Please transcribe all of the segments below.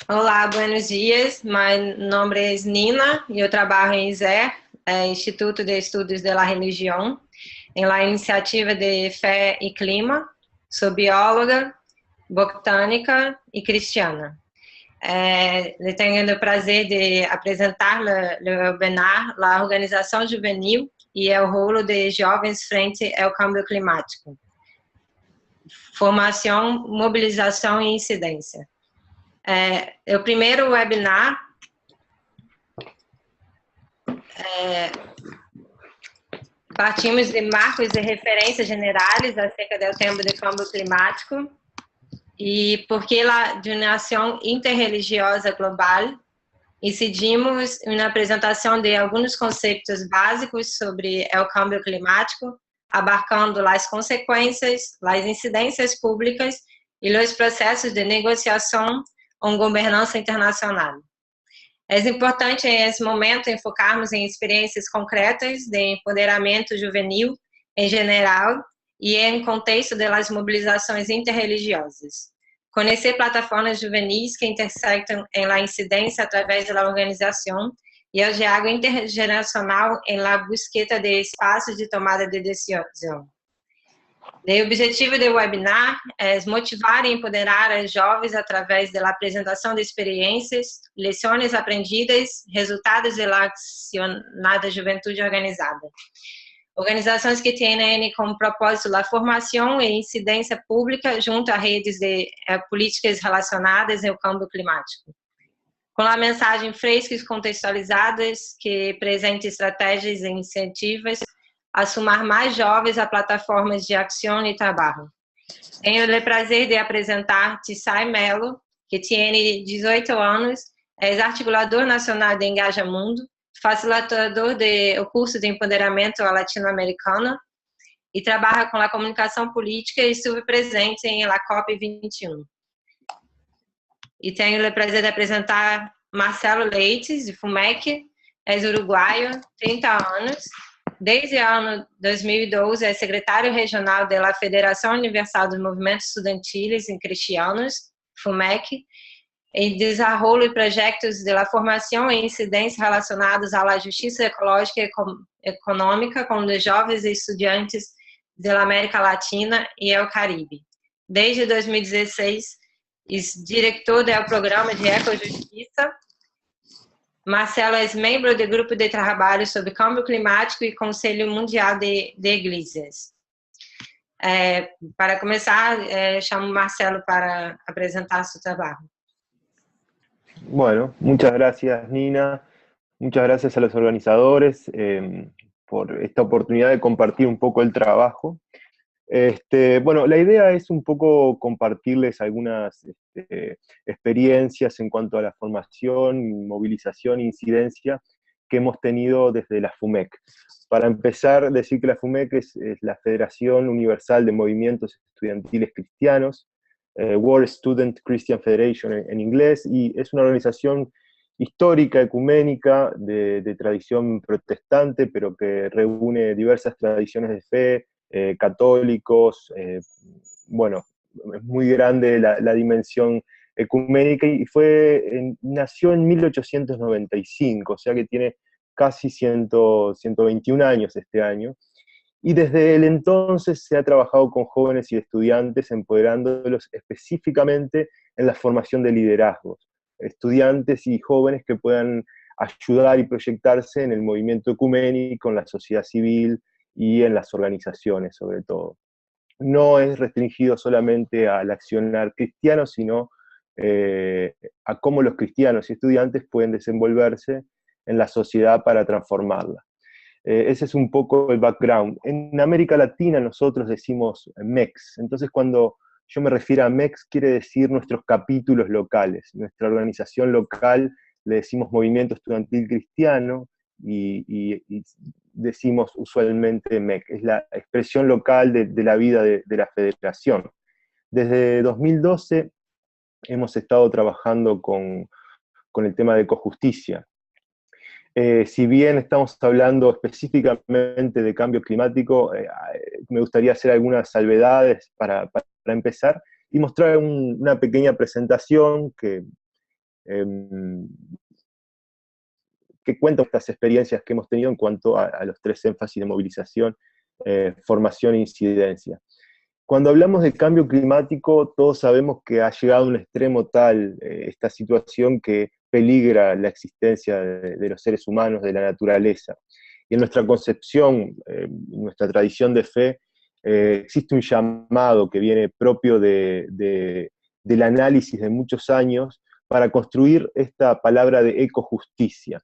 Olá, buenos dias. Meu nome é Nina e eu trabalho em ISER, Instituto de Estudos da Religião, em la iniciativa de Fé e Clima. Sou bióloga, botânica e cristiana. Eu tenho o prazer de apresentar o webinar La Organização Juvenil e o rolo de jovens frente ao câmbio climático. Formação, mobilização e incidência. O primeiro webinar partimos de marcos e referências generais acerca do tema do câmbio climático e porque a donação interreligiosa global incidimos na apresentação de alguns conceitos básicos sobre o câmbio climático, abarcando as consequências, as incidências públicas e os processos de negociação com governança internacional. É importante, nesse momento, enfocarmos em experiências concretas de empoderamento juvenil, em geral, e em contexto das mobilizações interreligiosas. Conhecer plataformas juvenis que intersectam em la incidência através da organização e o diálogo intergeracional em la busqueta de espaços de tomada de decisão. O objetivo do webinar é motivar e empoderar os jovens através da apresentação de experiências, lições aprendidas, resultados da acionada juventude organizada. Organizações que têm como propósito a formação e incidência pública junto a redes de políticas relacionadas ao câmbio climático. Com a mensagem frescas e contextualizadas que apresenta estratégias e incentivos a sumar mais jovens a plataformas de ação e trabalho. Tenho o prazer de apresentar Tissai Melo, que tem 18 anos, é articulador nacional de Engaja Mundo, facilitador do curso de empoderamento latino-americano e trabalha com a comunicação política e estuve presente em la COP21. E tenho o prazer de apresentar Marcelo Leites, de FUMEC, é uruguaio, 30 anos, desde o ano 2012 é secretário regional da Federação Universal dos Movimentos Estudantiles e Cristianos, FUMEC, e desenvolve projetos de formação e incidência relacionados à justiça ecológica e econômica com os jovens e estudantes da América Latina e o Caribe. Desde 2016, é diretor do programa de Ecojustiça. Marcelo é membro do grupo de trabalho sobre câmbio climático e Conselho Mundial de Igrejas. Para começar, chamo Marcelo para apresentar seu trabalho. Bueno, muchas gracias Nina, muchas gracias a los organizadores por esta oportunidad de compartir un poco el trabajo. Bueno, la idea es un poco compartirles algunas experiencias en cuanto a la formación, movilización e incidencia que hemos tenido desde la FUMEC. Para empezar, decir que la FUMEC es la Federación Universal de Movimientos Estudiantiles Cristianos, World Student Christian Federation en inglés, y es una organización histórica, ecuménica, de tradición protestante, pero que reúne diversas tradiciones de fe, católicos, bueno, es muy grande la dimensión ecuménica y nació en 1895, o sea que tiene casi 121 años este año, y desde el entonces se ha trabajado con jóvenes y estudiantes, empoderándolos específicamente en la formación de liderazgos, estudiantes y jóvenes que puedan ayudar y proyectarse en el movimiento ecuménico, en la sociedad civil, y en las organizaciones sobre todo. No es restringido solamente al accionar cristiano, sino a cómo los cristianos y estudiantes pueden desenvolverse en la sociedad para transformarla. Ese es un poco el background. En América Latina nosotros decimos MEX, entonces cuando yo me refiero a MEX quiere decir nuestros capítulos locales, nuestra organización local le decimos Movimiento Estudiantil Cristiano, y decimos usualmente MEC, es la expresión local de la vida de la federación. Desde 2012 hemos estado trabajando con el tema de ecojusticia. Si bien estamos hablando específicamente de cambio climático, me gustaría hacer algunas salvedades para empezar y mostrar una pequeña presentación que que cuentan estas experiencias que hemos tenido en cuanto a los tres énfasis de movilización, formación e incidencia. Cuando hablamos de cambio climático, todos sabemos que ha llegado a un extremo tal esta situación que peligra la existencia de los seres humanos, de la naturaleza. Y en nuestra concepción, en nuestra tradición de fe, existe un llamado que viene propio del análisis de muchos años para construir esta palabra de ecojusticia.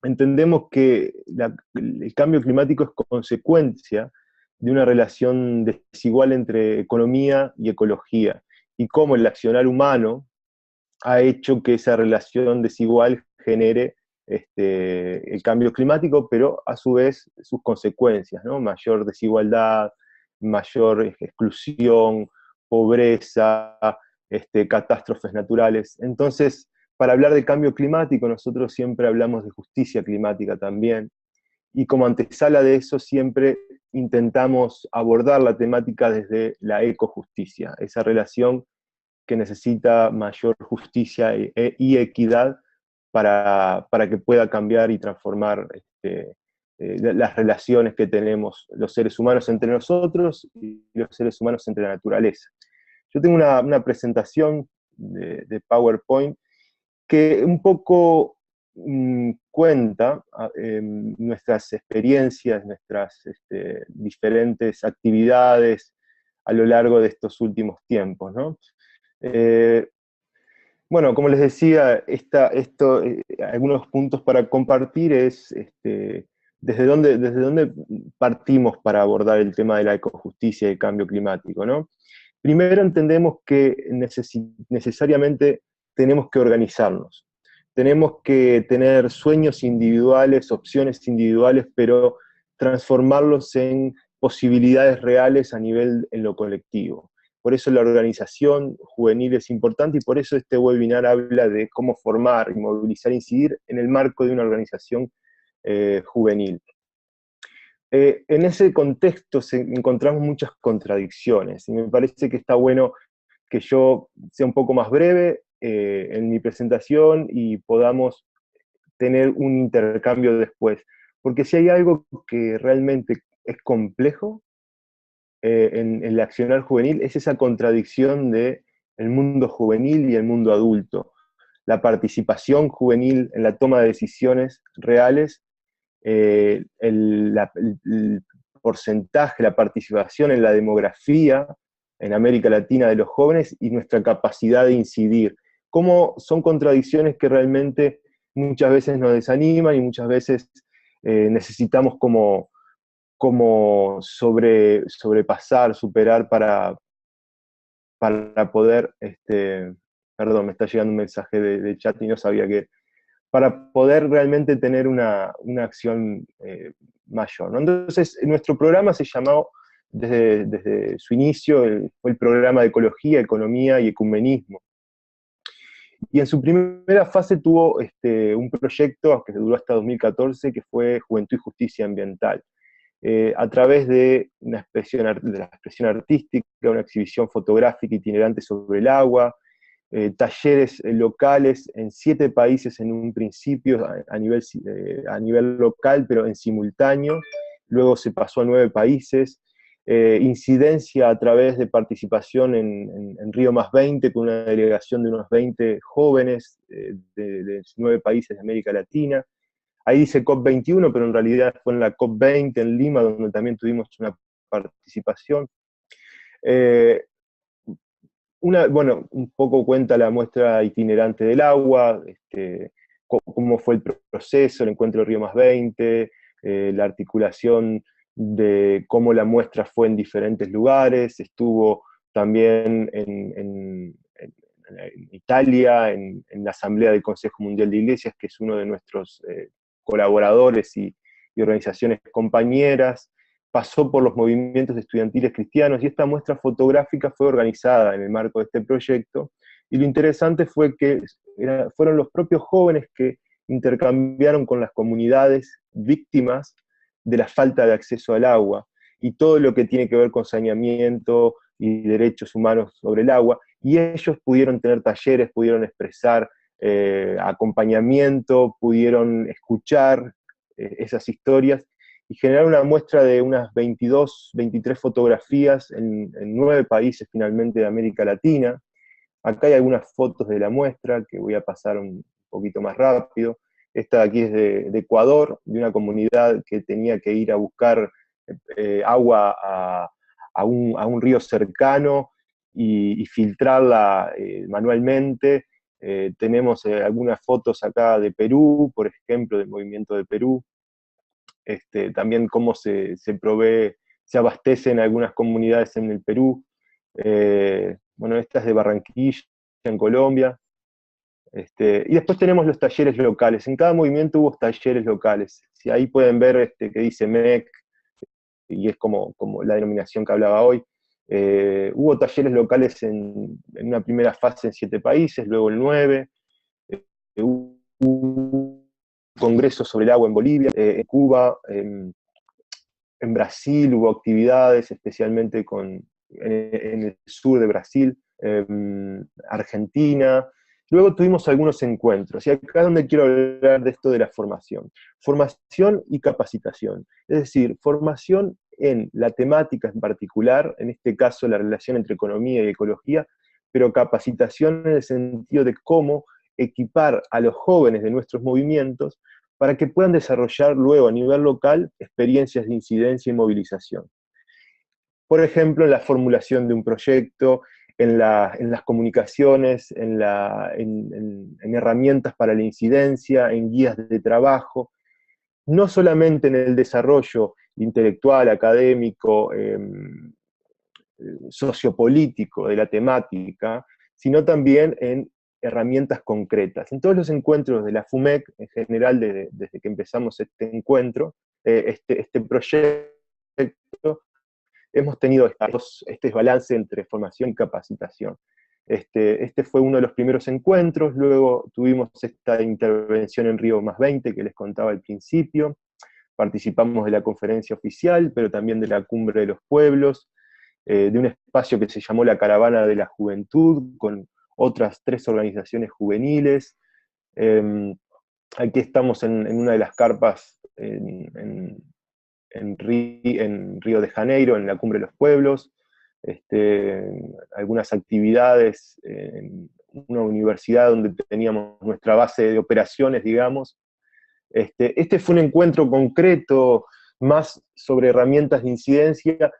Entendemos que el cambio climático es consecuencia de una relación desigual entre economía y ecología, y cómo el accionar humano ha hecho que esa relación desigual genere el cambio climático, pero a su vez sus consecuencias, ¿no? Mayor desigualdad, mayor exclusión, pobreza, catástrofes naturales. Entonces, para hablar de cambio climático, nosotros siempre hablamos de justicia climática también, y como antesala de eso siempre intentamos abordar la temática desde la ecojusticia, esa relación que necesita mayor justicia y equidad para que pueda cambiar y transformar las relaciones que tenemos los seres humanos entre nosotros y los seres humanos entre la naturaleza. Yo tengo una presentación de PowerPoint que un poco cuenta nuestras experiencias, nuestras diferentes actividades a lo largo de estos últimos tiempos, ¿no? Bueno, como les decía, algunos puntos para compartir es desde dónde partimos para abordar el tema de la ecojusticia y el cambio climático, ¿no? Primero entendemos que necesariamente tenemos que organizarnos. Tenemos que tener sueños individuales, opciones individuales, pero transformarlos en posibilidades reales a nivel en lo colectivo. Por eso la organización juvenil es importante y por eso este webinar habla de cómo formar, movilizar e incidir en el marco de una organización juvenil. En ese contexto encontramos muchas contradicciones y me parece que está bueno que yo sea un poco más breve en mi presentación y podamos tener un intercambio después. Porque si hay algo que realmente es complejo en el accionar juvenil, es esa contradicción de el mundo juvenil y el mundo adulto. La participación juvenil en la toma de decisiones reales, el porcentaje, la participación en la demografía en América Latina de los jóvenes y nuestra capacidad de incidir. Cómo son contradicciones que realmente muchas veces nos desaniman y muchas veces necesitamos como sobrepasar, superar para poder, perdón, me está llegando un mensaje de chat y no sabía que, para poder realmente tener una acción mayor, ¿no? Entonces, nuestro programa se llamó, desde su inicio, fue el programa de Ecología, Economía y Ecumenismo. Y en su primera fase tuvo un proyecto que duró hasta 2014, que fue Juventud y Justicia Ambiental. A través de la expresión artística, una exhibición fotográfica itinerante sobre el agua, talleres locales en 7 países en un principio a nivel local, pero en simultáneo, luego se pasó a 9 países, incidencia a través de participación en Río +20, con una delegación de unos 20 jóvenes de 9 países de América Latina. Ahí dice COP21, pero en realidad fue en la COP20 en Lima, donde también tuvimos una participación. Bueno, un poco cuenta la muestra itinerante del agua, cómo fue el proceso, el encuentro de Río +20, la articulación de cómo la muestra fue en diferentes lugares, estuvo también en Italia, en la Asamblea del Consejo Mundial de Iglesias, que es uno de nuestros colaboradores y organizaciones compañeras, pasó por los movimientos estudiantiles cristianos, y esta muestra fotográfica fue organizada en el marco de este proyecto, y lo interesante fue que fueron los propios jóvenes que intercambiaron con las comunidades víctimas de la falta de acceso al agua, y todo lo que tiene que ver con saneamiento y derechos humanos sobre el agua, y ellos pudieron tener talleres, pudieron expresar acompañamiento, pudieron escuchar esas historias y generar una muestra de unas 22, 23 fotografías en 9 países finalmente de América Latina. Acá hay algunas fotos de la muestra que voy a pasar un poquito más rápido. Esta de aquí es de Ecuador, de una comunidad que tenía que ir a buscar agua a un río cercano y filtrarla manualmente. Tenemos algunas fotos acá de Perú, por ejemplo, del movimiento de Perú. También cómo se provee, se abastecen algunas comunidades en el Perú. Bueno, esta es de Barranquilla, en Colombia. Y después tenemos los talleres locales. En cada movimiento hubo talleres locales. Si ahí pueden ver que dice MEC, y es como la denominación que hablaba hoy. Hubo talleres locales en una primera fase en 7 países, luego en 9. Hubo congresos sobre el agua en Bolivia, en Cuba, en Brasil hubo actividades, especialmente en el sur de Brasil, Argentina. Luego tuvimos algunos encuentros, y acá es donde quiero hablar de esto de la formación. Formación y capacitación. Es decir, formación en la temática en particular, en este caso la relación entre economía y ecología, pero capacitación en el sentido de cómo equipar a los jóvenes de nuestros movimientos para que puedan desarrollar luego a nivel local experiencias de incidencia y movilización. Por ejemplo, en la formulación de un proyecto, en las comunicaciones, en herramientas para la incidencia, en guías de trabajo, no solamente en el desarrollo intelectual, académico, sociopolítico de la temática, sino también en herramientas concretas. En todos los encuentros de la FUMEC, en general desde que empezamos este encuentro, este proyecto, hemos tenido este balance entre formación y capacitación. Este fue uno de los primeros encuentros, luego tuvimos esta intervención en Río +20 que les contaba al principio, participamos de la conferencia oficial, pero también de la Cumbre de los Pueblos, de un espacio que se llamó la Caravana de la Juventud, con otras 3 organizaciones juveniles. Aquí estamos en una de las carpas en Río de Janeiro, en la Cumbre de los Pueblos, algunas actividades en una universidad donde teníamos nuestra base de operaciones, digamos. Este fue un encuentro concreto, más sobre herramientas de incidencia,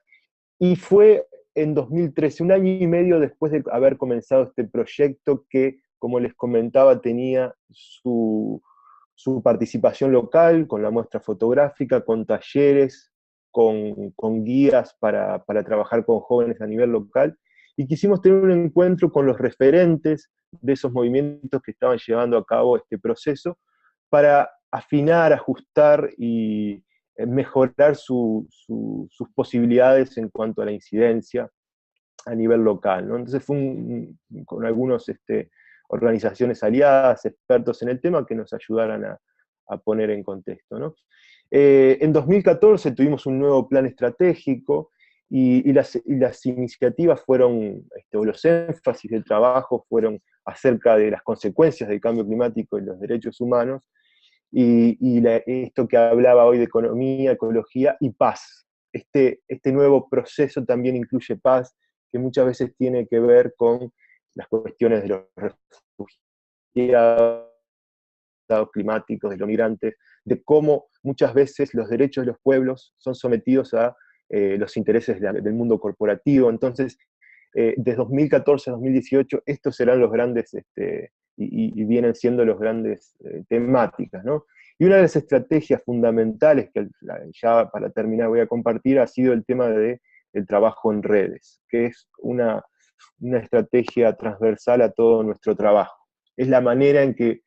y fue en 2013, un año y medio después de haber comenzado este proyecto que, como les comentaba, tenía su participación local, con la muestra fotográfica, con talleres, con guías para trabajar con jóvenes a nivel local, y quisimos tener un encuentro con los referentes de esos movimientos que estaban llevando a cabo este proceso, para afinar, ajustar y mejorar sus posibilidades en cuanto a la incidencia a nivel local, ¿no? Entonces fue con algunas organizaciones aliadas, expertos en el tema, que nos ayudaran a poner en contexto, ¿no? En 2014 tuvimos un nuevo plan estratégico, y las iniciativas fueron, o los énfasis del trabajo fueron acerca de las consecuencias del cambio climático y los derechos humanos, y esto que hablaba hoy de economía, ecología y paz. Este nuevo proceso también incluye paz, que muchas veces tiene que ver con las cuestiones de los refugiados climáticos, de los migrantes, de cómo muchas veces los derechos de los pueblos son sometidos a los intereses del mundo corporativo. Entonces, desde 2014 a 2018, estos serán los grandes, y vienen siendo los grandes temáticas, ¿no? Y una de las estrategias fundamentales que ya para terminar voy a compartir ha sido el tema del trabajo en redes, que es una estrategia transversal a todo nuestro trabajo. Es la manera en que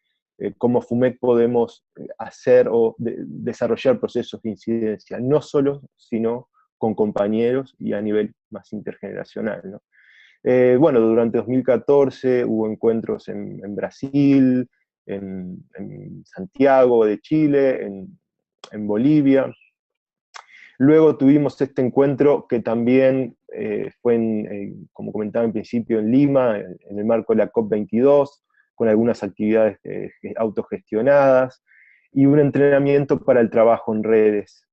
como FUMEC podemos hacer o desarrollar procesos de incidencia, no solo, sino con compañeros y a nivel más intergeneracional, ¿no? Bueno, durante 2014 hubo encuentros en Brasil, en Santiago de Chile, en Bolivia. Luego tuvimos este encuentro que también fue, como comentaba en principio, en Lima, en el marco de la COP22, con algunas actividades autogestionadas, y un entrenamiento para el trabajo en redes,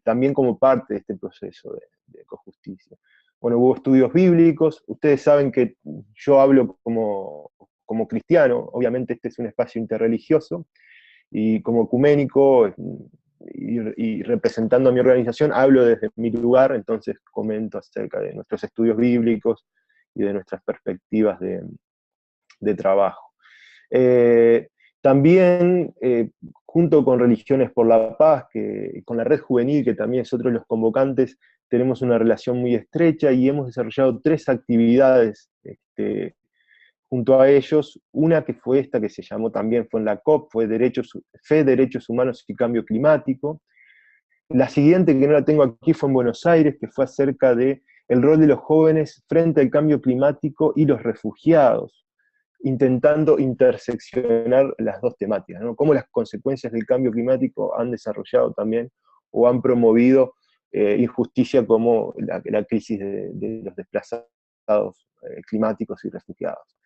también como parte de este proceso de ecojusticia. Bueno, hubo estudios bíblicos, ustedes saben que yo hablo como cristiano, obviamente este es un espacio interreligioso, y como ecuménico y representando a mi organización, hablo desde mi lugar, entonces comento acerca de nuestros estudios bíblicos y de nuestras perspectivas de trabajo. También, junto con Religiones por la Paz, con la Red Juvenil, que también es otro de los convocantes, tenemos una relación muy estrecha y hemos desarrollado 3 actividades junto a ellos. Una que fue esta, que se llamó también, fue en la COP, fue Fe, Derechos Humanos y Cambio Climático. La siguiente, que no la tengo aquí, fue en Buenos Aires, que fue acerca de el rol de los jóvenes frente al cambio climático y los refugiados, intentando interseccionar las dos temáticas, ¿no? Cómo las consecuencias del cambio climático han desarrollado también o han promovido injusticia como la crisis de los desplazados climáticos y refugiados.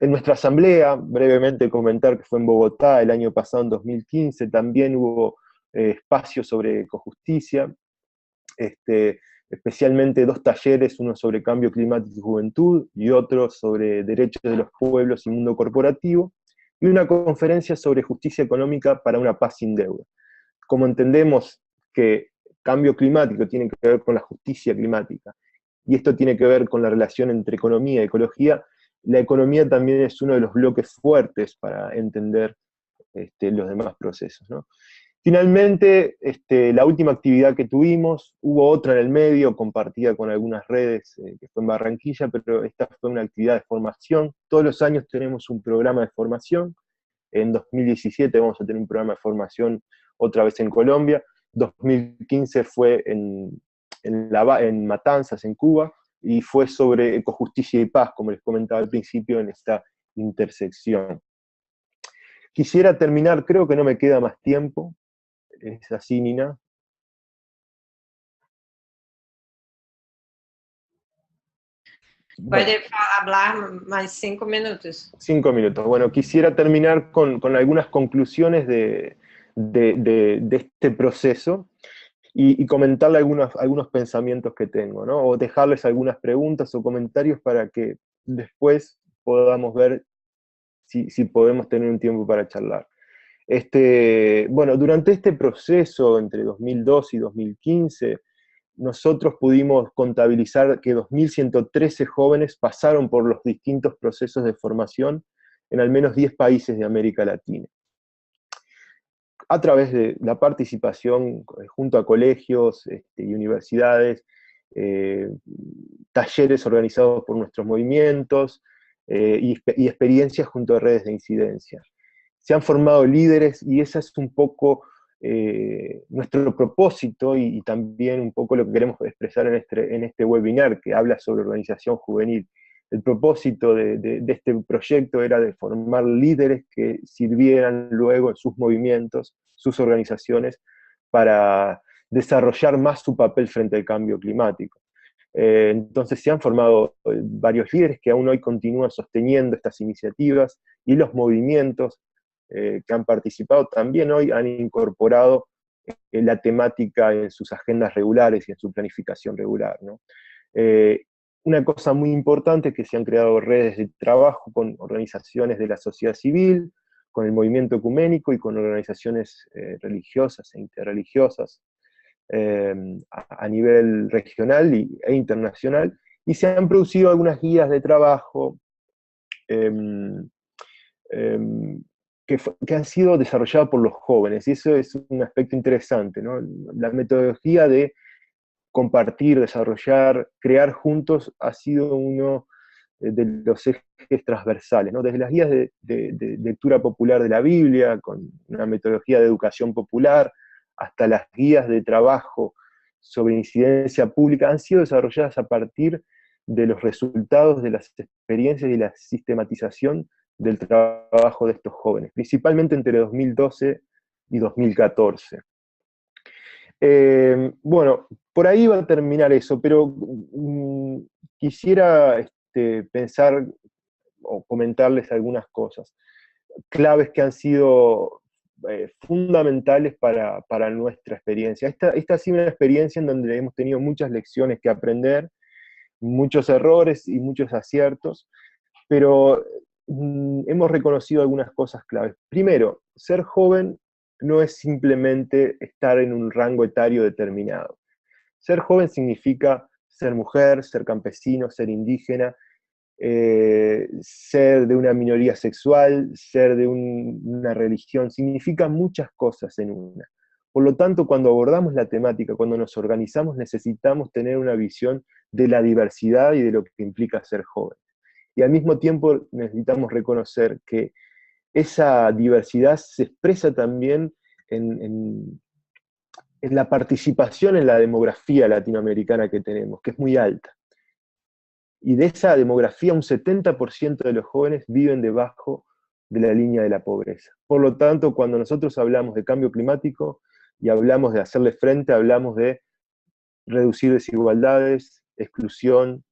En nuestra asamblea, brevemente comentar que fue en Bogotá el año pasado, en 2015, también hubo espacios sobre ecojusticia, especialmente 2 talleres, uno sobre cambio climático y juventud, y otro sobre derechos de los pueblos y mundo corporativo, y una conferencia sobre justicia económica para una paz sin deuda. Como entendemos que cambio climático tiene que ver con la justicia climática, y esto tiene que ver con la relación entre economía y ecología, la economía también es uno de los bloques fuertes para entender los demás procesos, ¿no? Finalmente, la última actividad que tuvimos, hubo otra en el medio, compartida con algunas redes, que fue en Barranquilla, pero esta fue una actividad de formación. Todos los años tenemos un programa de formación. En 2017 vamos a tener un programa de formación otra vez en Colombia. 2015 fue en Matanzas, en Cuba, y fue sobre ecojusticia y paz, como les comentaba al principio, en esta intersección. Quisiera terminar, creo que no me queda más tiempo. ¿Es así, Nina? Bueno, Puede hablar más 5 minutos. 5 minutos. Bueno, quisiera terminar con algunas conclusiones de este proceso y comentarle algunos pensamientos que tengo, ¿no? O dejarles algunas preguntas o comentarios para que después podamos ver si podemos tener un tiempo para charlar. Bueno, durante este proceso entre 2002 y 2015, nosotros pudimos contabilizar que 2.113 jóvenes pasaron por los distintos procesos de formación en al menos 10 países de América Latina, a través de la participación junto a colegios y universidades, eh, talleres organizados por nuestros movimientos y experiencias junto a redes de incidencia. Se han formado líderes y ese es un poco nuestro propósito y también un poco lo que queremos expresar en este webinar que habla sobre organización juvenil. El propósito de este proyecto era de formar líderes que sirvieran luego en sus movimientos, sus organizaciones, para desarrollar más su papel frente al cambio climático. Entonces se han formado varios líderes que aún hoy continúan sosteniendo estas iniciativas y los movimientos que han participado también hoy han incorporado la temática en sus agendas regulares y en su planificación regular, ¿no? Una cosa muy importante es que se han creado redes de trabajo con organizaciones de la sociedad civil, con el movimiento ecuménico y con organizaciones religiosas e interreligiosas a nivel regional e internacional, y se han producido algunas guías de trabajo que han sido desarrolladas por los jóvenes, y eso es un aspecto interesante, ¿no? La metodología de compartir, desarrollar, crear juntos ha sido uno de los ejes transversales, ¿no? Desde las guías de lectura popular de la Biblia, con una metodología de educación popular, hasta las guías de trabajo sobre incidencia pública, han sido desarrolladas a partir de los resultados de las experiencias y la sistematización del trabajo de estos jóvenes, principalmente entre 2012 y 2014. Bueno, por ahí va a terminar eso, pero quisiera pensar o comentarles algunas cosas. claves que han sido fundamentales para nuestra experiencia. Esta ha sido una experiencia en donde hemos tenido muchas lecciones que aprender, muchos errores y muchos aciertos, pero hemos reconocido algunas cosas claves. Primero, ser joven no es simplemente estar en un rango etario determinado. Ser joven significa ser mujer, ser campesino, ser indígena, ser de una minoría sexual, ser de una religión, significa muchas cosas en una. Por lo tanto, cuando abordamos la temática, cuando nos organizamos, necesitamos tener una visión de la diversidad y de lo que implica ser joven. Y al mismo tiempo necesitamos reconocer que esa diversidad se expresa también en la participación en la demografía latinoamericana que tenemos, que es muy alta. Y de esa demografía, un 70% de los jóvenes viven debajo de la línea de la pobreza. Por lo tanto, cuando nosotros hablamos de cambio climático y hablamos de hacerle frente, hablamos de reducir desigualdades, exclusión,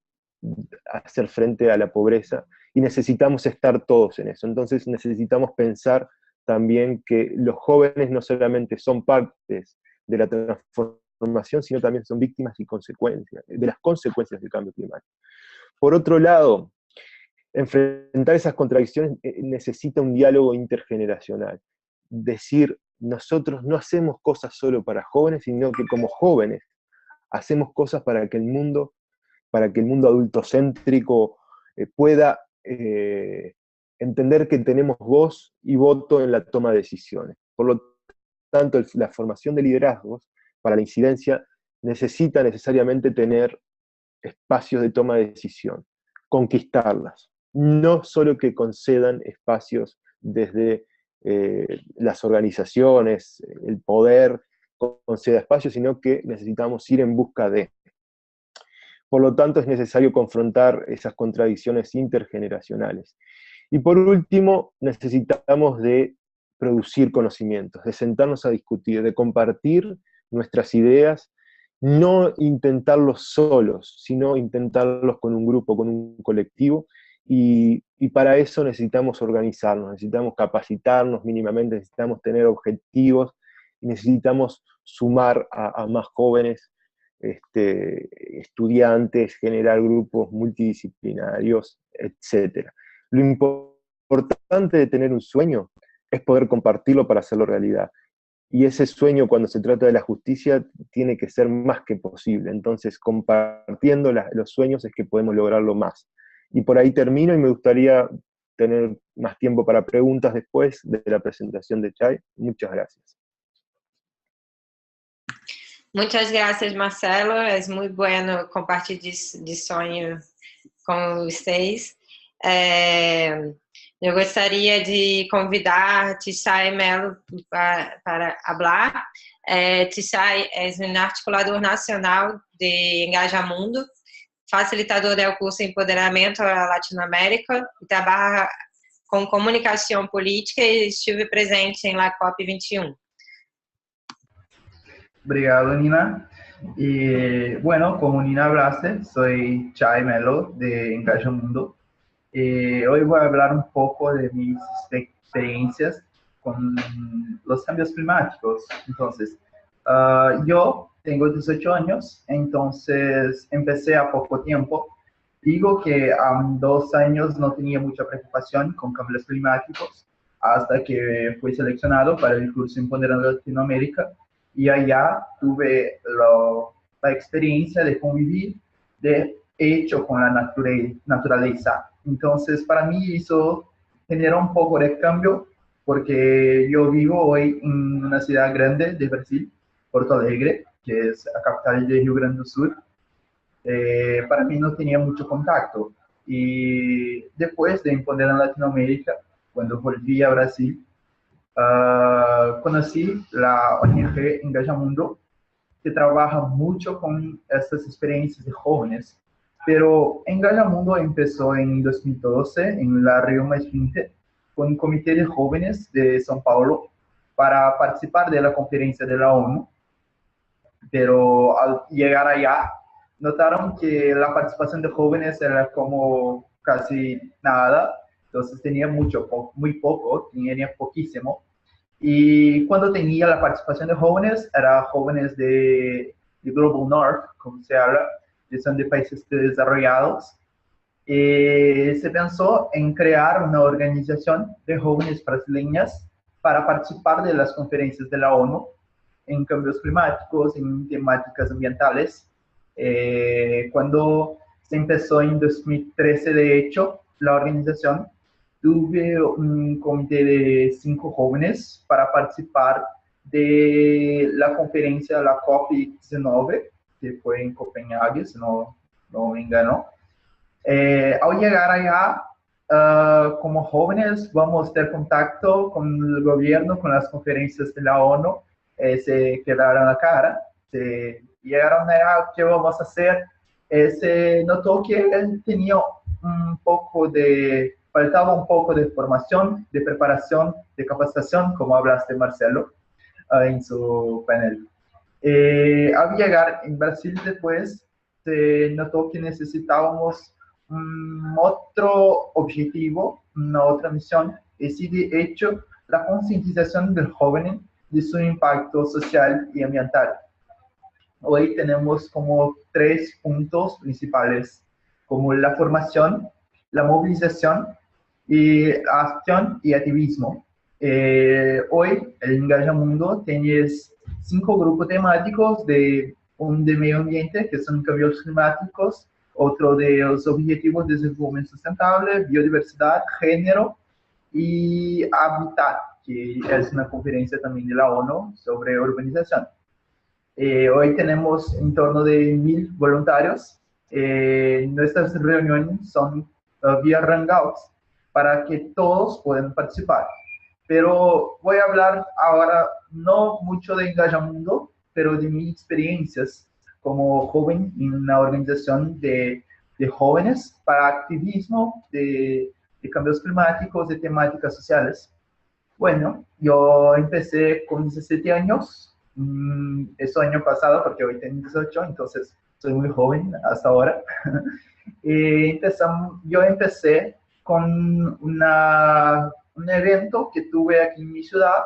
hacer frente a la pobreza, y necesitamos estar todos en eso. Entonces necesitamos pensar también que los jóvenes no solamente son partes de la transformación, sino también son víctimas y consecuencias, de las consecuencias del cambio climático. Por otro lado, enfrentar esas contradicciones necesita un diálogo intergeneracional. Decir, nosotros no hacemos cosas solo para jóvenes, sino que como jóvenes hacemos cosas para que el mundo adultocéntrico pueda entender que tenemos voz y voto en la toma de decisiones. Por lo tanto, la formación de liderazgos para la incidencia necesita necesariamente tener espacios de toma de decisión, conquistarlas, no solo que concedan espacios desde las organizaciones, el poder conceda espacios, sino que necesitamos ir en busca de. Por lo tanto, es necesario confrontar esas contradicciones intergeneracionales. Y por último, necesitamos de producir conocimientos, de sentarnos a discutir, de compartir nuestras ideas, no intentarlos solos, sino intentarlos con un grupo, con un colectivo, y para eso necesitamos organizarnos, necesitamos capacitarnos mínimamente, necesitamos tener objetivos, y necesitamos sumar a más jóvenes, estudiantes, generar grupos multidisciplinarios, etc. Lo importante de tener un sueño es poder compartirlo para hacerlo realidad. Y ese sueño, cuando se trata de la justicia, tiene que ser más que posible. Entonces, compartiendo los sueños es que podemos lograrlo más. Y por ahí termino, y me gustaría tener más tiempo para preguntas después de la presentación de Chay. Muchas gracias. Muchas gracias, Marcelo. É muito bueno compartilhar de sonho com vocês. Eu gostaria de convidar Tishay Melo para falar. Tishay é um articulador nacional de Engajamundo, facilitador do curso Empoderamento à Latinoamérica, e trabalha com comunicação política e estive presente em La COP 21. Obrigado, Nina. Y bueno, como Nina hablaste, soy Chay Melo de Engajamundo. Hoy voy a hablar un poco de mis experiencias con los cambios climáticos. Entonces, yo tengo 18 años, entonces empecé a poco tiempo. Digo que a 2 años no tenía mucha preocupación con cambios climáticos hasta que fui seleccionado para el curso Empoderando Latinoamérica. Y allá tuve la experiencia de convivir de hecho con la naturaleza. Entonces, para mí eso generó un poco de cambio, porque yo vivo hoy en una ciudad grande de Brasil, Porto Alegre, que es la capital de Rio Grande do Sul. Para mí no tenía mucho contacto. Y después de Empoderar en Latinoamérica, cuando volví a Brasil, conocí la ONG Engajamundo, que trabaja mucho con estas experiencias de jóvenes. Pero Engajamundo empezó en 2012 en la Rio +20 con un comité de jóvenes de São Paulo para participar de la conferencia de la ONU. Pero al llegar allá, notaron que la participación de jóvenes era como casi nada. entonces tenía muy poco, tenía poquísimo. Y cuando tenía la participación de jóvenes, eran jóvenes de Global North, como se habla, que son de países desarrollados. Se pensó en crear una organización de jóvenes brasileñas para participar de las conferencias de la ONU en cambios climáticos, en temáticas ambientales. Cuando se empezó en 2013, de hecho, la organización, tuve un comité de 5 jóvenes para participar de la conferencia, la COP19, que fue en Copenhague, si no me engano. Al llegar allá, como jóvenes, vamos a tener contacto con el gobierno, con las conferencias de la ONU, se quedaron a cara, se llegaron allá, ¿qué vamos a hacer? Se notó que él tenía faltaba un poco de formación, de preparación, de capacitación, como hablaste, Marcelo, en su panel. Al llegar en Brasil después, se notó que necesitábamos otro objetivo, una otra misión, y sí, de hecho, la concientización del joven de su impacto social y ambiental. Hoy tenemos como 3 puntos principales, como la formación, la movilización, y acción y activismo. Hoy, el Engajamundo tiene 5 grupos temáticos, un de medio ambiente, que son cambios climáticos, otro de los objetivos de desarrollo sustentable, biodiversidad, género y hábitat, que es una conferencia también de la ONU sobre urbanización. Hoy tenemos en torno de 1000 voluntarios. Nuestras reuniones son vía Hangouts para que todos puedan participar. Pero voy a hablar ahora no mucho de Engajamundo, pero de mis experiencias como joven en una organización de jóvenes para activismo de cambios climáticos, de temáticas sociales. Bueno, yo empecé con 17 años, eso año pasado, porque hoy tengo 18, entonces soy muy joven hasta ahora. Yo empecé con un evento que tuve aquí en mi ciudad,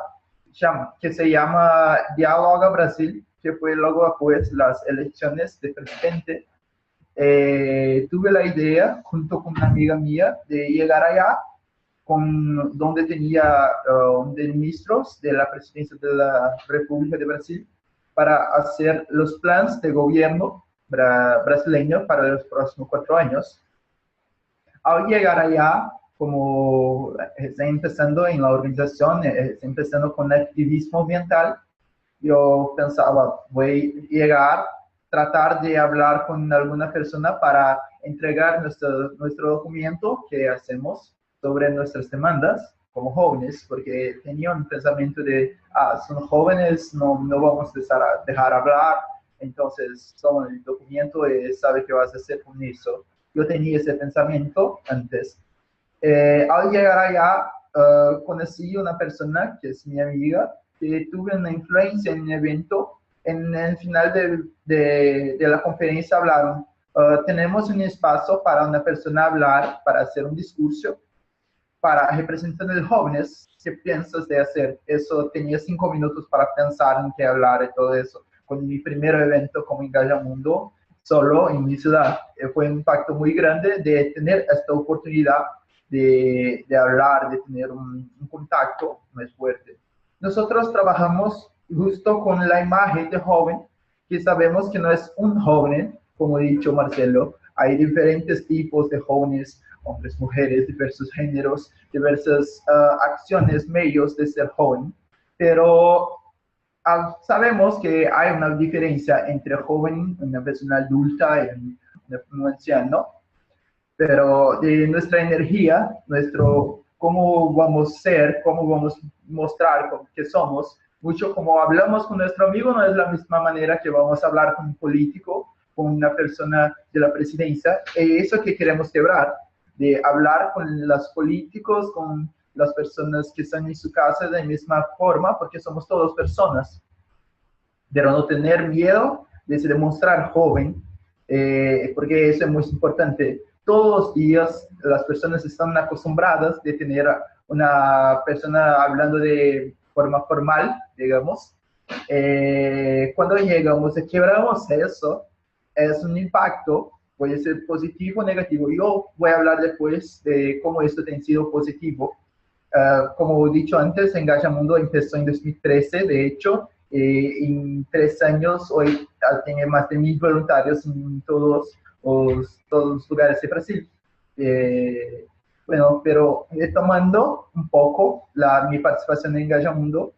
que se llama Dialoga Brasil, que fue luego después las elecciones de presidente. Tuve la idea, junto con una amiga mía, de llegar allá, donde tenía ministros de la presidencia de la República de Brasil, para hacer los planes de gobierno brasileño para los próximos 4 años. Al llegar allá, como está empezando en la organización, está empezando con el activismo ambiental, yo pensaba, voy a llegar, tratar de hablar con alguna persona para entregar nuestro documento que hacemos sobre nuestras demandas como jóvenes, porque tenía un pensamiento de, son jóvenes, no vamos a dejar hablar, entonces toma el documento y sabe qué vas a hacer con eso. Yo tenía ese pensamiento antes. Al llegar allá, conocí a una persona que es mi amiga, que tuve una influencia en el evento. En el final de la conferencia hablaron, tenemos un espacio para una persona hablar, para hacer un discurso, para representar a los jóvenes. ¿Qué piensas de hacer? Eso, tenía 5 minutos para pensar en qué hablar y todo eso. Con mi primer evento como Engajamundo, solo en mi ciudad, fue un impacto muy grande de tener esta oportunidad de hablar, de tener un contacto más fuerte. Nosotros trabajamos justo con la imagen de joven, que sabemos que no es un joven, como ha dicho Marcelo, hay diferentes tipos de jóvenes, hombres, mujeres, diversos géneros, diversas acciones, medios de ser joven, pero sabemos que hay una diferencia entre joven, una persona adulta y un anciano, pero de nuestra energía, cómo vamos a ser, cómo vamos a mostrar que somos, mucho como hablamos con nuestro amigo, no es la misma manera que vamos a hablar con un político, con una persona de la presidencia. Eso que queremos quebrar, de hablar con los políticos, con las personas que están en su casa de la misma forma, porque somos todos personas. Pero no tener miedo de se demostrar joven, porque eso es muy importante. todos los días las personas están acostumbradas de tener una persona hablando de forma formal, digamos. Cuando llegamos y quebramos eso, es un impacto, puede ser positivo o negativo. Yo voy a hablar después de cómo esto ha sido positivo. Como he dicho antes, Engajamundo empezó en 2013, de hecho, en 3 años hoy tiene más de 1000 voluntarios en todos los lugares de Brasil. Bueno, pero retomando un poco mi participación en Engajamundo,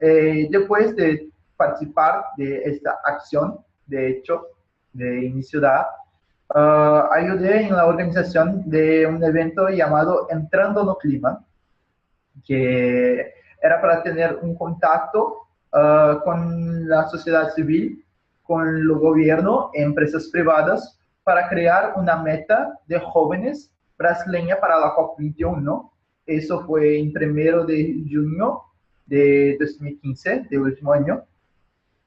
después de participar de esta acción, de hecho, de mi ciudad, ayudé en la organización de un evento llamado Entrando no Clima, que era para tener un contacto con la sociedad civil, con el gobierno, empresas privadas, para crear una meta de jóvenes brasileña para la COP21. Eso fue en 1 de junio de 2015, de último año,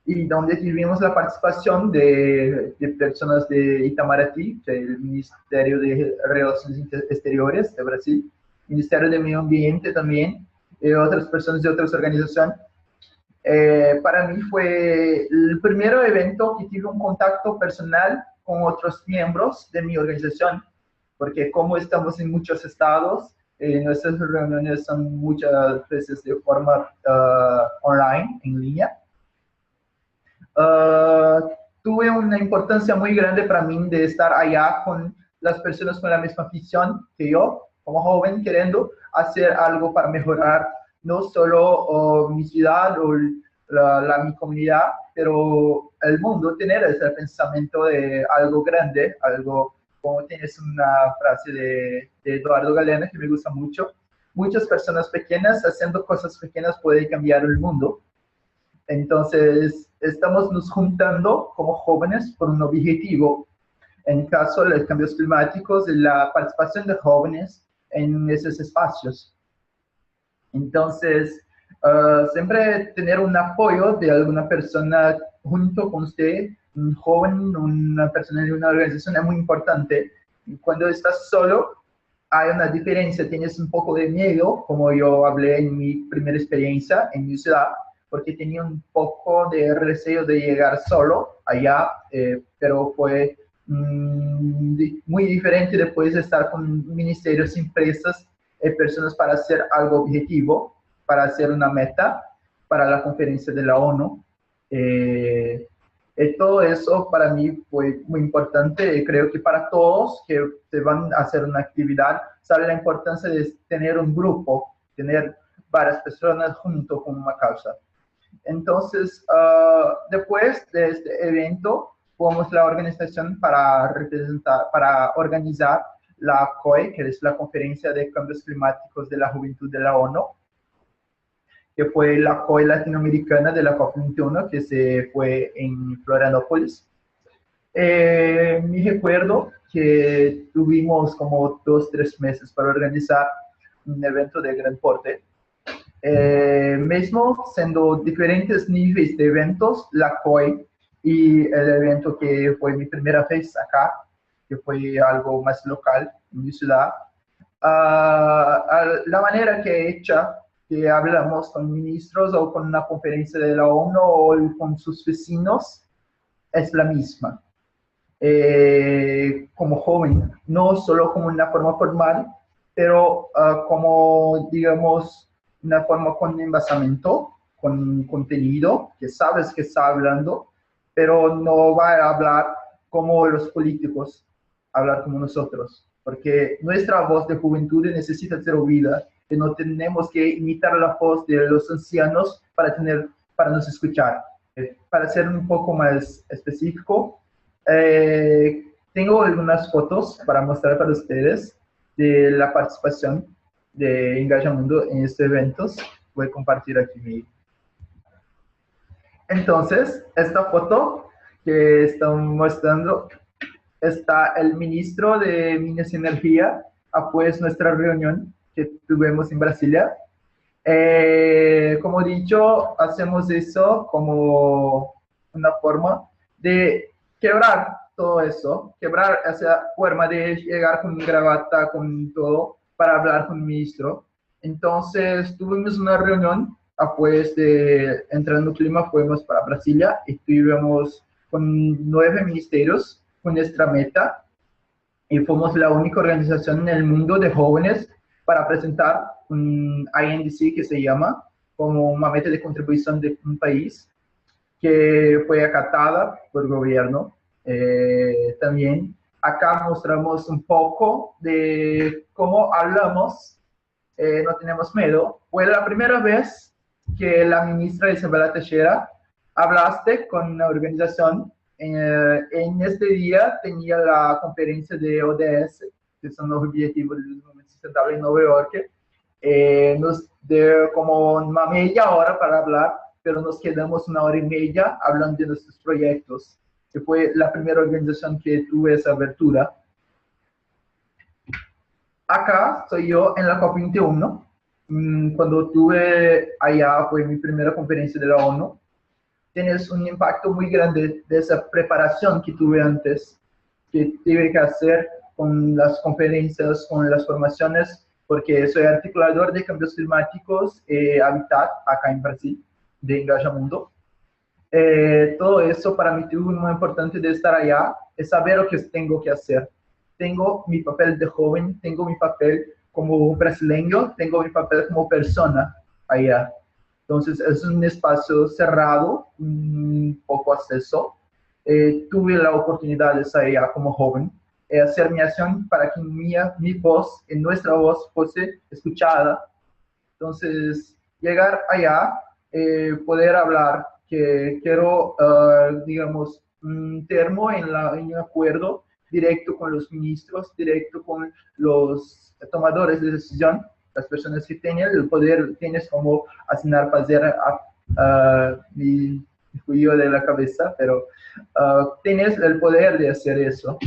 y donde tuvimos la participación de personas de Itamaraty, del Ministerio de Relaciones Exteriores de Brasil, Ministerio de Medio Ambiente también, otras personas de otras organizaciones. Para mí fue el primer evento que tuve un contacto personal con otros miembros de mi organización, porque como estamos en muchos estados, nuestras reuniones son muchas veces de forma online, en línea. Tuve una importancia muy grande para mí de estar allá con las personas con la misma afición que yo, como joven, queriendo hacer algo para mejorar no solo mi ciudad o mi comunidad, pero el mundo, tener ese pensamiento de algo grande, algo, como tienes una frase de Eduardo Galeano que me gusta mucho: muchas personas pequeñas haciendo cosas pequeñas pueden cambiar el mundo. Entonces, estamos nos juntando como jóvenes por un objetivo. En caso de los cambios climáticos, de la participación de jóvenes en esos espacios. Entonces, siempre tener un apoyo de alguna persona junto con usted, un joven, una persona de una organización, es muy importante. Y cuando estás solo, hay una diferencia, tienes un poco de miedo, como yo hablé en mi primera experiencia en mi ciudad, porque tenía un poco de recelo de llegar solo allá, pero fue muy diferente después de estar con ministerios, empresas, personas para hacer algo objetivo, para hacer una meta, para la conferencia de la ONU. Todo eso para mí fue muy importante. Creo que para todos que se van a hacer una actividad, sabe la importancia de tener un grupo, tener varias personas junto con una causa. Entonces, después de este evento, formamos la organización para organizar la COE, que es la Conferencia de Cambios Climáticos de la Juventud de la ONU, que fue la COE latinoamericana de la COP21, que se fue en Florianópolis. Me recuerdo que tuvimos como 2-3 meses para organizar un evento de gran porte. Mismo siendo diferentes niveles de eventos, la COE y el evento que fue mi primera vez acá, que fue algo más local en mi ciudad, la manera que he hecho, que hablamos con ministros o con una conferencia de la ONU o con sus vecinos, es la misma. Como joven, no solo como una forma formal, pero como, digamos, una forma con envasamiento, con contenido, que sabes que está hablando, pero no va a hablar como los políticos, hablar como nosotros, porque nuestra voz de juventud necesita ser oída, y no tenemos que imitar la voz de los ancianos para nos escuchar. Para ser un poco más específico, tengo algunas fotos para mostrar para ustedes de la participación de Engajamundo en estos eventos. Voy a compartir aquí Entonces, esta foto que están mostrando, está el ministro de Minas y Energía, pues nuestra reunión que tuvimos en Brasilia. Como he dicho, hacemos eso como una forma de quebrar todo eso, quebrar esa forma de llegar con gravata, con todo, para hablar con el ministro. Entonces tuvimos una reunión, después de entrar en el clima, fuimos para Brasilia y estuvimos con 9 ministerios con nuestra meta y fuimos la única organización en el mundo de jóvenes para presentar un INDC que se llama como una meta de contribución de un país que fue acatada por el gobierno. También acá mostramos un poco de cómo hablamos, no tenemos miedo. Fue la primera vez que la ministra Isabela Teixeira hablaste con una organización. En este día tenía la conferencia de ODS, que son los Objetivos de Desarrollo Sustentable en Nueva York. Nos dio como una media hora para hablar, pero nos quedamos 1 hora y media hablando de nuestros proyectos, que fue la primera organización que tuve esa abertura. Acá soy yo en la COP21. Cuando tuve allá, fue mi primera conferencia de la ONU. Tienes un impacto muy grande de esa preparación que tuve antes, que tuve que hacer con las conferencias, con las formaciones, porque soy articulador de cambios climáticos y hábitat acá en Brasil, de Engajamundo. Todo eso para mí tuvo muy importante de estar allá, es saber lo que tengo que hacer. Tengo mi papel de joven, tengo mi papel como brasileño, tengo mi papel como persona allá. Entonces es un espacio cerrado, un poco acceso. Tuve la oportunidad de estar allá como joven, hacer mi acción para que mi voz, nuestra voz, fuese escuchada. Entonces, llegar allá, poder hablar, que quiero, digamos, un termo en un acuerdo directo con los ministros, directo con los tomadores de decisión, las personas que tienen el poder, tienes como asignar para hacer mi juicio de la cabeza, pero tienes el poder de hacer eso.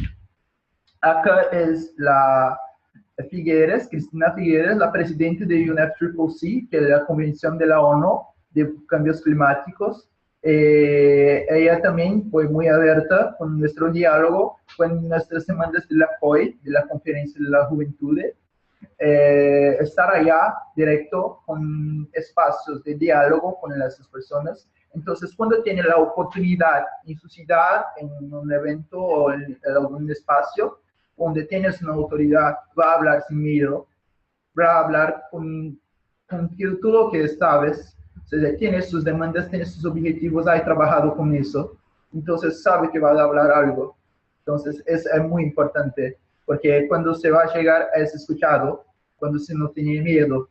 Acá es la Figueres, Cristina Figueres, la presidenta de UNFCCC, que es la Convención de la ONU de Cambios Climáticos. Ella también fue muy abierta con nuestro diálogo, con nuestras semanas de la COI, de la Conferencia de la Juventud. Estar allá directo con espacios de diálogo con las personas. Entonces, cuando tiene la oportunidad en su ciudad, en un evento o en algún espacio, donde tienes una autoridad, va a hablar sin miedo, va a hablar con todo lo que sabes, o sea, tiene sus demandas, tiene sus objetivos, ha trabajado con eso, entonces sabe que va a hablar algo. Entonces es muy importante, porque cuando se va a llegar es escuchado, cuando se no tiene miedo.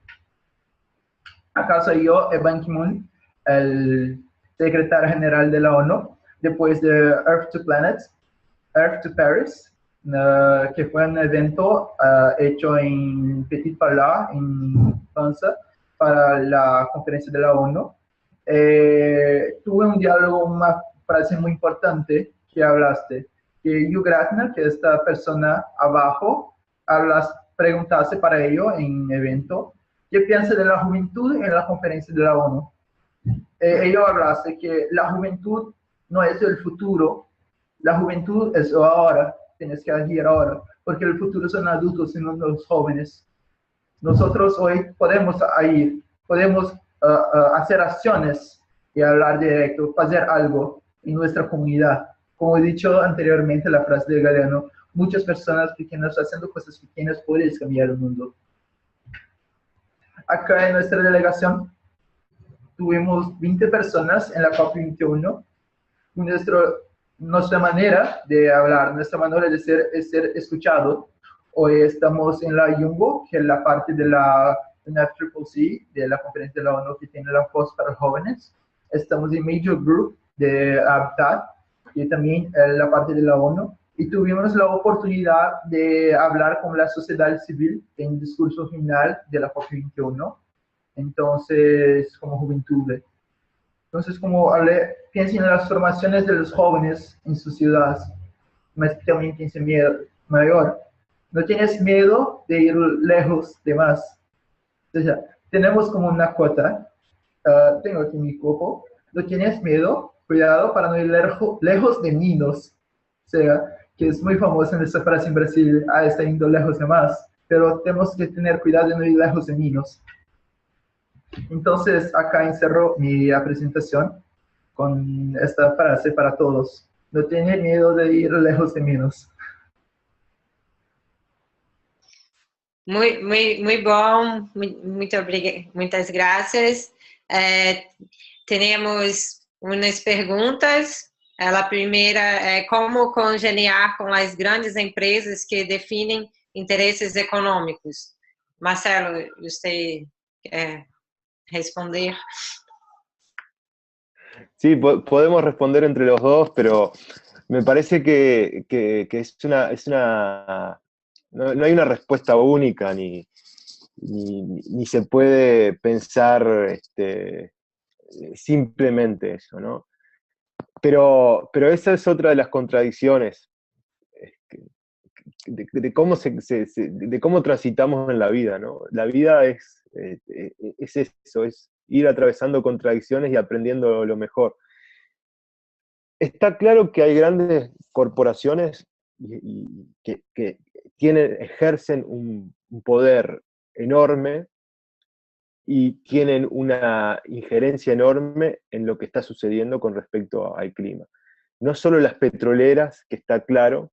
Acá soy yo, Ban Ki-moon, el secretario general de la ONU, después de Earth to Planet, Earth to Paris, que fue un evento hecho en Petit Palau, en Francia, para la conferencia de la ONU. Tuve un diálogo, una frase muy importante que hablaste, que Hugh Grantner, que esta persona abajo, preguntaste para ello en evento, ¿qué piensa de la juventud en la conferencia de la ONU? Ello hablaste que la juventud no es el futuro, la juventud es ahora, tienes que agir ahora, porque el futuro son adultos y no los jóvenes. Nosotros hoy podemos ir, podemos hacer acciones y hablar directo, hacer algo en nuestra comunidad. Como he dicho anteriormente, la frase de Galeano, muchas personas pequeñas haciendo cosas pequeñas pueden cambiar el mundo. Acá en nuestra delegación tuvimos 20 personas en la COP21. Nuestra manera de hablar, nuestra manera de ser es ser escuchado. Hoy estamos en la Yungo, que es la parte de la UNFCCC, de la conferencia de la ONU que tiene la voz para jóvenes. Estamos en Major Group de Habitat, que también es la parte de la ONU. Y tuvimos la oportunidad de hablar con la sociedad civil en el discurso final de la COP21. Entonces, como juventud. Entonces, como hablé, piensen en las formaciones de los jóvenes en sus ciudades, mas también piensen miedo mayor. No tienes miedo de ir lejos de más. O sea, tenemos como una cuota, tengo aquí mi copo, no tienes miedo, cuidado para no ir lejos de niños. sea, que es muy famosa en esta frase en Brasil, ah, está yendo lejos de más, pero tenemos que tener cuidado de no ir lejos de menos. Entonces, acá encerro mi presentación con esta frase para todos. No tener miedo de ir lejos de menos. Muy bom, muitas graças. Temos umas perguntas. A primeira é como congeniar com as grandes empresas que definem interesses econômicos. Marcelo, você quer responder? Sí, podemos responder entre los dos, pero me parece que no hay una respuesta única, ni se puede pensar simplemente eso, ¿no? Pero esa es otra de las contradicciones de cómo transitamos en la vida, ¿no? La vida es eso, es ir atravesando contradicciones y aprendiendo lo mejor. Está claro que hay grandes corporaciones que ejercen un poder enorme y tienen una injerencia enorme en lo que está sucediendo con respecto al clima. No solo las petroleras, que está claro,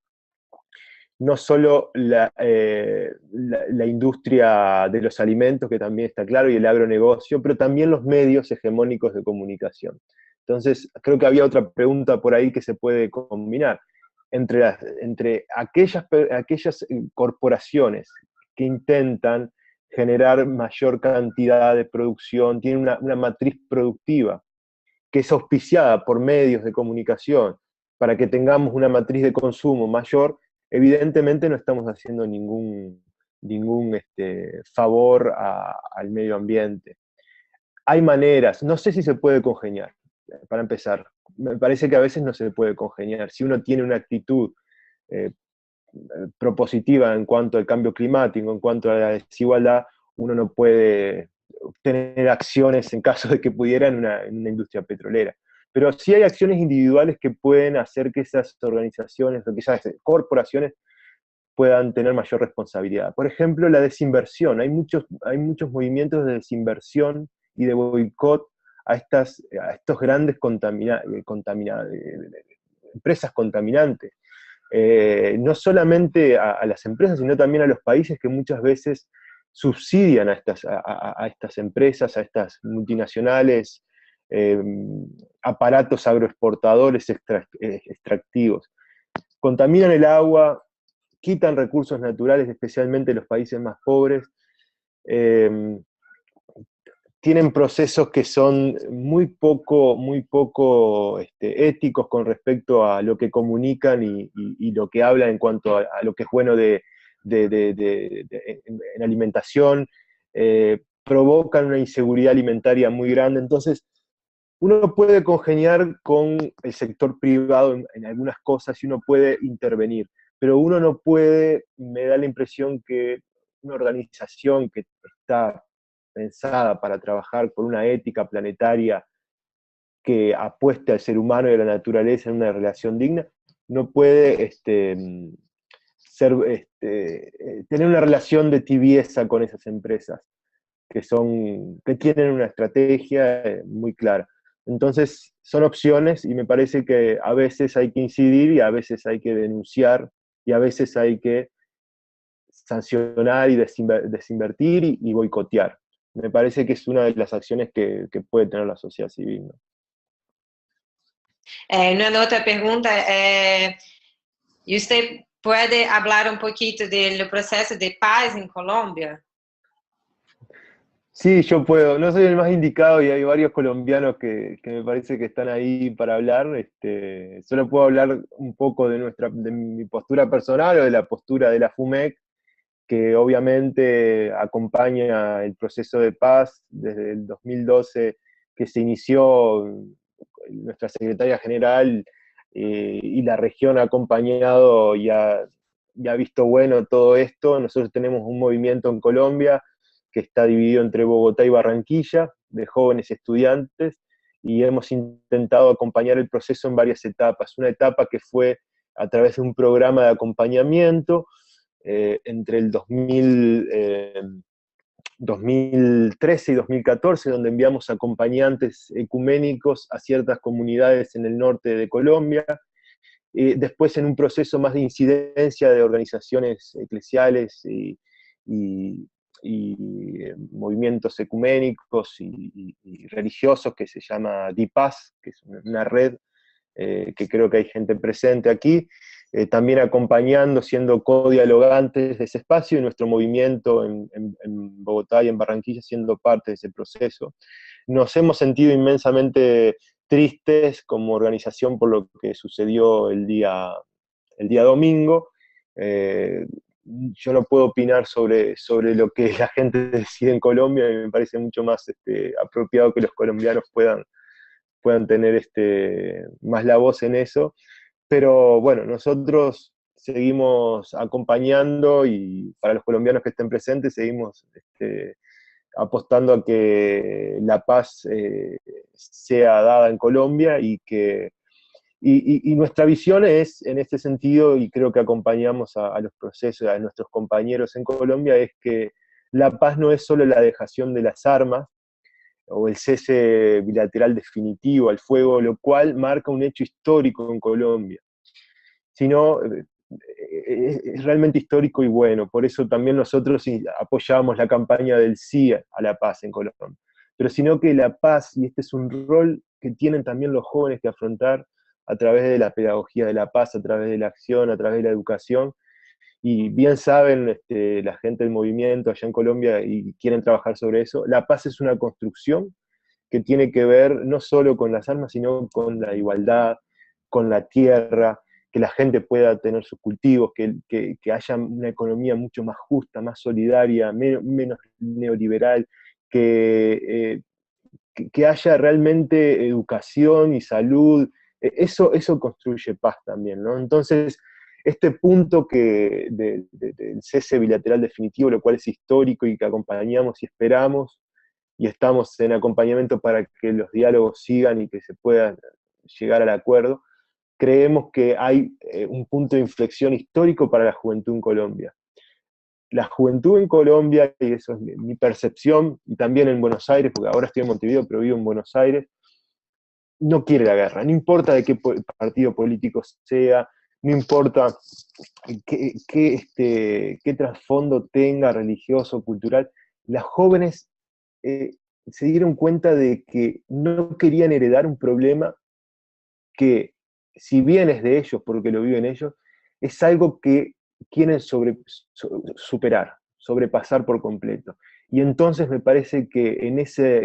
no solo la industria de los alimentos, que también está claro, y el agronegocio, pero también los medios hegemónicos de comunicación. Entonces, creo que había otra pregunta por ahí que se puede combinar. Entre aquellas corporaciones que intentan generar mayor cantidad de producción, tienen una matriz productiva que es auspiciada por medios de comunicación para que tengamos una matriz de consumo mayor, evidentemente no estamos haciendo ningún favor al medio ambiente. Hay maneras, no sé si se puede congeniar, para empezar. Me parece que a veces no se puede congeniar. Si uno tiene una actitud propositiva en cuanto al cambio climático, en cuanto a la desigualdad, uno no puede tener acciones en caso de que pudiera en una industria petrolera. Pero sí hay acciones individuales que pueden hacer que esas organizaciones o que esas corporaciones puedan tener mayor responsabilidad. Por ejemplo, la desinversión. Hay muchos movimientos de desinversión y de boicot a estos grandes empresas contaminantes. No solamente a las empresas, sino también a los países que muchas veces subsidian a estas empresas, a estas multinacionales, aparatos agroexportadores extractivos. Contaminan el agua, quitan recursos naturales, especialmente en los países más pobres, tienen procesos que son muy poco éticos con respecto a lo que comunican y lo que hablan en cuanto a lo que es bueno en alimentación, provocan una inseguridad alimentaria muy grande. Entonces, uno puede congeniar con el sector privado en algunas cosas y uno puede intervenir, pero uno no puede, me da la impresión que una organización que está pensada para trabajar por una ética planetaria que apueste al ser humano y a la naturaleza en una relación digna, no puede tener una relación de tibieza con esas empresas que tienen una estrategia muy clara. Entonces, son opciones y me parece que a veces hay que incidir y a veces hay que denunciar y a veces hay que sancionar y desinvertir y boicotear. Me parece que es una de las acciones que puede tener la sociedad civil, ¿no? Una otra pregunta, ¿y usted puede hablar un poquito del proceso de paz en Colombia? Sí, yo puedo. No soy el más indicado y hay varios colombianos que me parece que están ahí para hablar. Solo puedo hablar un poco de mi postura personal o de la postura de la FUMEC, que obviamente acompaña el proceso de paz desde el 2012 que se inició nuestra secretaria general, y la región ha acompañado y ha visto bueno todo esto. Nosotros tenemos un movimiento en Colombia que está dividido entre Bogotá y Barranquilla, de jóvenes estudiantes, y hemos intentado acompañar el proceso en varias etapas. Una etapa que fue a través de un programa de acompañamiento entre el 2013 y 2014, donde enviamos acompañantes ecuménicos a ciertas comunidades en el norte de Colombia. Después, en un proceso más de incidencia de organizaciones eclesiales y movimientos ecuménicos y religiosos, que se llama DIPAS, que es una red que creo que hay gente presente aquí, también acompañando, siendo codialogantes de ese espacio, y nuestro movimiento en Bogotá y en Barranquilla siendo parte de ese proceso. Nos hemos sentido inmensamente tristes como organización por lo que sucedió el día domingo. Yo no puedo opinar sobre lo que la gente decide en Colombia, y me parece mucho más apropiado que los colombianos puedan tener más la voz en eso. Pero bueno, nosotros seguimos acompañando, y para los colombianos que estén presentes, seguimos apostando a que la paz sea dada en Colombia, y nuestra visión es, en este sentido, y creo que acompañamos a los procesos, a nuestros compañeros en Colombia, es que la paz no es solo la dejación de las armas, o el cese bilateral definitivo al fuego, lo cual marca un hecho histórico en Colombia, sino es realmente histórico y bueno. Por eso también nosotros apoyamos la campaña del sí a la paz en Colombia. Pero sino que la paz, y este es un rol que tienen también los jóvenes que afrontar a través de la pedagogía de la paz, a través de la acción, a través de la educación. Y bien saben la gente del movimiento allá en Colombia, y quieren trabajar sobre eso, la paz es una construcción que tiene que ver no solo con las armas, sino con la igualdad, con la tierra, que la gente pueda tener sus cultivos, que haya una economía mucho más justa, más solidaria, menos neoliberal, que haya realmente educación y salud. Eso construye paz también, ¿no? Entonces, este punto del cese bilateral definitivo, lo cual es histórico y que acompañamos y esperamos, y estamos en acompañamiento para que los diálogos sigan y que se pueda llegar al acuerdo, creemos que hay un punto de inflexión histórico para la juventud en Colombia. La juventud en Colombia, y eso es mi percepción, y también en Buenos Aires, porque ahora estoy en Montevideo, pero vivo en Buenos Aires, no quiere la guerra, no importa de qué partido político sea, no importa qué trasfondo tenga, religioso, cultural. Las jóvenes se dieron cuenta de que no querían heredar un problema que, si bien es de ellos, porque lo viven ellos, es algo que quieren superar, sobrepasar por completo. Y entonces me parece que en esa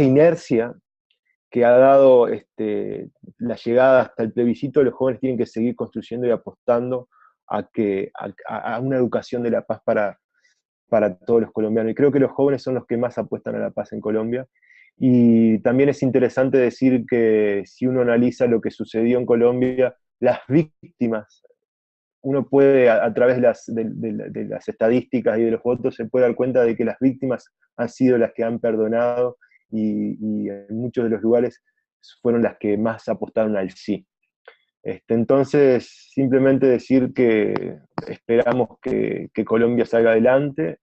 inercia que ha dado la llegada hasta el plebiscito, los jóvenes tienen que seguir construyendo y apostando a una educación de la paz para todos los colombianos. Y creo que los jóvenes son los que más apuestan a la paz en Colombia. Y también es interesante decir que si uno analiza lo que sucedió en Colombia, las víctimas, uno puede, a través de las estadísticas y de los votos, se puede dar cuenta de que las víctimas han sido las que han perdonado, y en muchos de los lugares fueron las que más apostaron al sí. Entonces, simplemente decir que esperamos que Colombia salga adelante,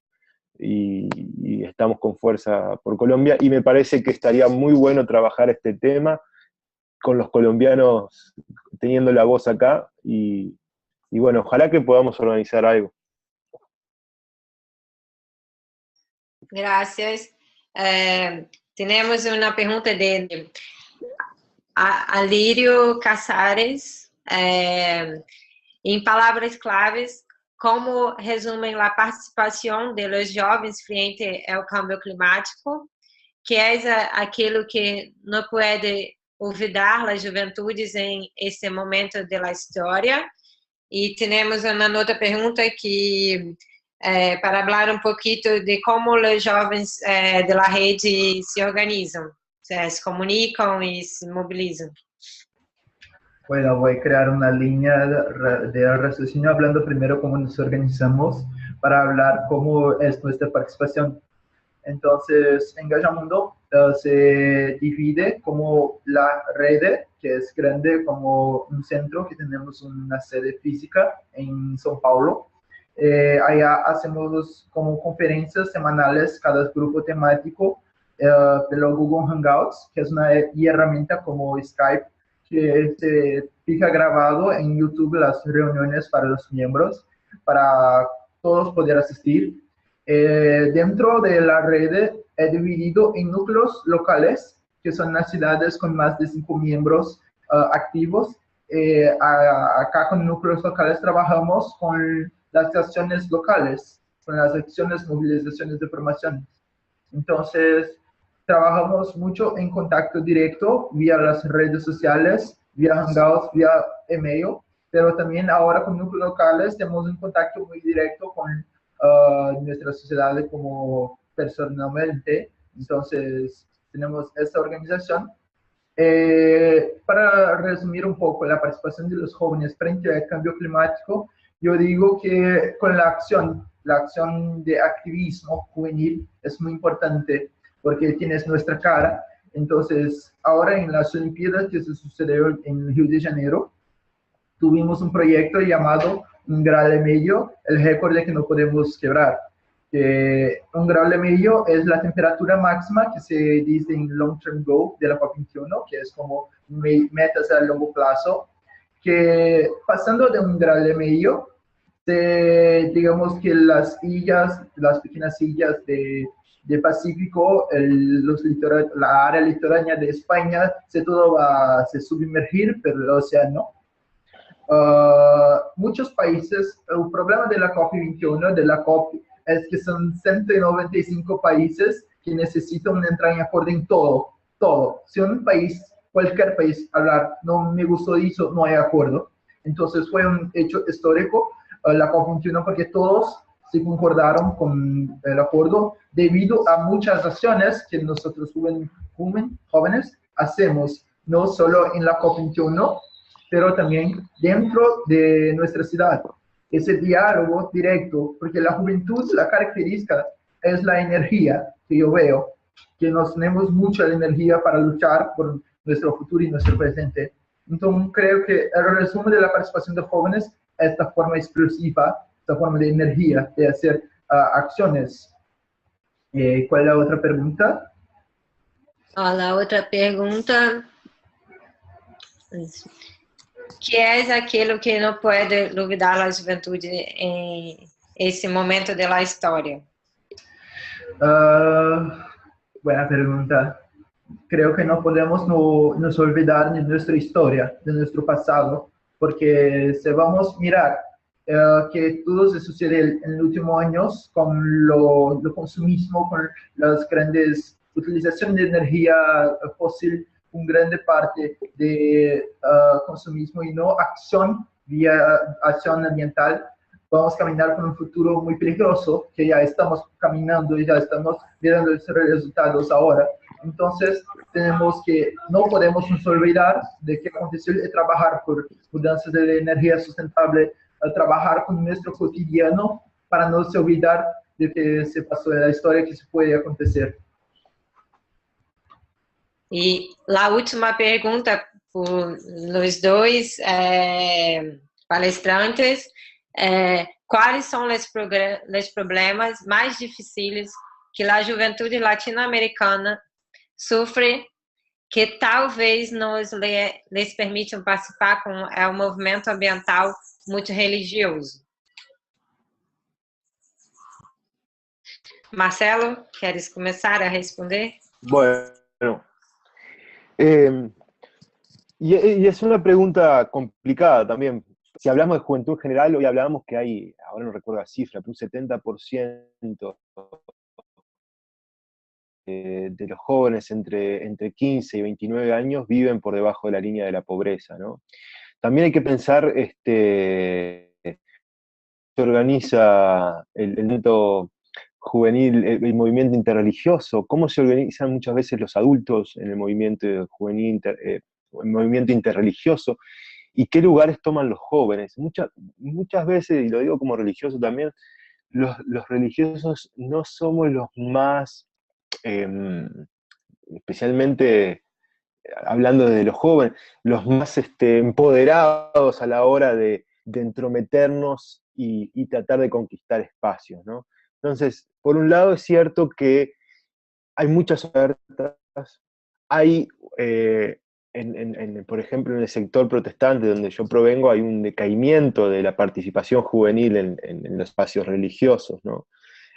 y estamos con fuerza por Colombia, y me parece que estaría muy bueno trabajar este tema con los colombianos teniendo la voz acá, y bueno, ojalá que podamos organizar algo. Gracias. Tenemos una pregunta de Alírio Casares. Em palavras claves, como resumem a participação dos jovens frente ao cambio climático, que é aquilo que não pode olvidar as juventudes em esse momento da história. E temos uma outra pergunta que para falar um pouquinho de como os jovens da rede se organizam, se comunicam e se mobilizam. Bueno, voy a crear una línea de raciocinio hablando primero cómo nos organizamos para hablar cómo es nuestra participación. Entonces, Engajamundo se divide como la red, que es grande como un centro, que tenemos una sede física en São Paulo. Allá hacemos como conferencias semanales, cada grupo temático, de los Google Hangouts, que es una herramienta como Skype, que se fija grabado en YouTube las reuniones para los miembros, para todos poder asistir. Dentro de la red he dividido en núcleos locales, que son las ciudades con más de 5 miembros activos. Acá con núcleos locales trabajamos con las acciones locales, con las acciones, movilizaciones de formación. Entonces, trabajamos mucho en contacto directo vía las redes sociales, vía Hangouts, vía email, pero también ahora con núcleos locales tenemos un contacto muy directo con nuestra sociedad como personalmente. Entonces, tenemos esta organización. Para resumir un poco la participación de los jóvenes frente al cambio climático, yo digo que con la acción de activismo juvenil es muy importante porque tienes nuestra cara. Entonces, ahora en las Olimpiadas que se sucedieron en Río de Janeiro, tuvimos un proyecto llamado Un grado y medio, el récord de que no podemos quebrar. Un grado y medio es la temperatura máxima que se dice en Long Term Goal de la COP21, que es como metas a largo plazo, que pasando de un grado y medio, digamos que las pequeñas islas de Pacífico, la área litoránea de España, todo va a se sumergir por el océano. Muchos países, el problema de la COP21, de la COP, es que son 195 países que necesitan entrar en acuerdo en todo. Si un país, cualquier país, hablar, no me gustó eso, no hay acuerdo. Entonces fue un hecho histórico la COP21 porque todos se concordaron con el acuerdo debido a muchas acciones que nosotros jóvenes hacemos, no solo en la COP21, pero también dentro de nuestra ciudad. Ese diálogo directo, porque la juventud, la característica es la energía que yo veo, que nos tenemos mucha energía para luchar por nuestro futuro y nuestro presente. Entonces creo que el resumen de la participación de jóvenes es esta forma explosiva, esta forma de energía, de hacer acciones. ¿Cuál es la otra pregunta? La otra pregunta... que é aquilo que não pode duvidar a juventude em esse momento da história? Buena pregunta. Creo que no podemos nos olvidar de nuestra historia, de nuestro pasado, porque si vamos a mirar que todo se sucede en los últimos años con lo consumismo, con las grandes utilizaciones de energía fósil, una grande parte de consumismo y no acción ambiental, vamos a caminar con un futuro muy peligroso, que ya estamos caminando y ya estamos viendo los resultados ahora. Entonces, no podemos nos olvidar de que aconteció de trabajar por mudanzas de energía sustentable, trabajar con nuestro cotidiano para no se olvidar de que se pasó en la historia que se puede acontecer. E a última pergunta por os dois palestrantes, quais são os problemas mais difíceis que a juventude latino-americana sofre, que talvez lhes permitam participar com o movimento ambiental multirreligioso? Marcelo, queres começar a responder? Bueno, y es una pregunta complicada también. Si hablamos de juventud en general, hoy hablábamos que hay, ahora no recuerdo la cifra, pero un 70% de los jóvenes entre 15 y 29 años viven por debajo de la línea de la pobreza, ¿no? También hay que pensar, se organiza el movimiento juvenil, el movimiento interreligioso, cómo se organizan muchas veces los adultos en el movimiento juvenil, el movimiento interreligioso, y qué lugares toman los jóvenes. Muchas veces, y lo digo como religioso también, los religiosos no somos los más especialmente hablando de los jóvenes, los más empoderados a la hora de entrometernos y tratar de conquistar espacios, ¿no? Entonces, por un lado es cierto que hay muchas ofertas, hay, por ejemplo, en el sector protestante donde yo provengo, hay un decaimiento de la participación juvenil en los espacios religiosos, ¿no?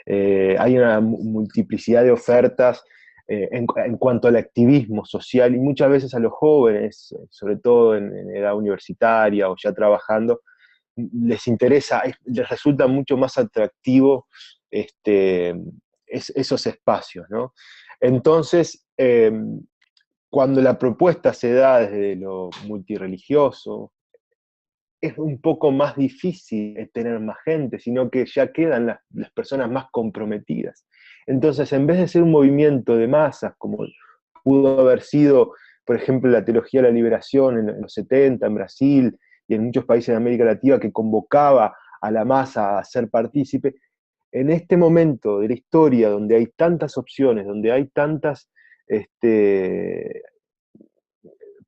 Hay una multiplicidad de ofertas en cuanto al activismo social, y muchas veces a los jóvenes, sobre todo en edad universitaria o ya trabajando, les interesa, les resulta mucho más atractivo esos espacios, ¿no? Entonces, cuando la propuesta se da desde lo multirreligioso, es un poco más difícil tener más gente, sino que ya quedan las personas más comprometidas. Entonces, en vez de ser un movimiento de masas, como pudo haber sido, por ejemplo, la teología de la liberación en los 70 en Brasil y en muchos países de América Latina, que convocaba a la masa a ser partícipe, en este momento de la historia, donde hay tantas opciones, donde hay tantas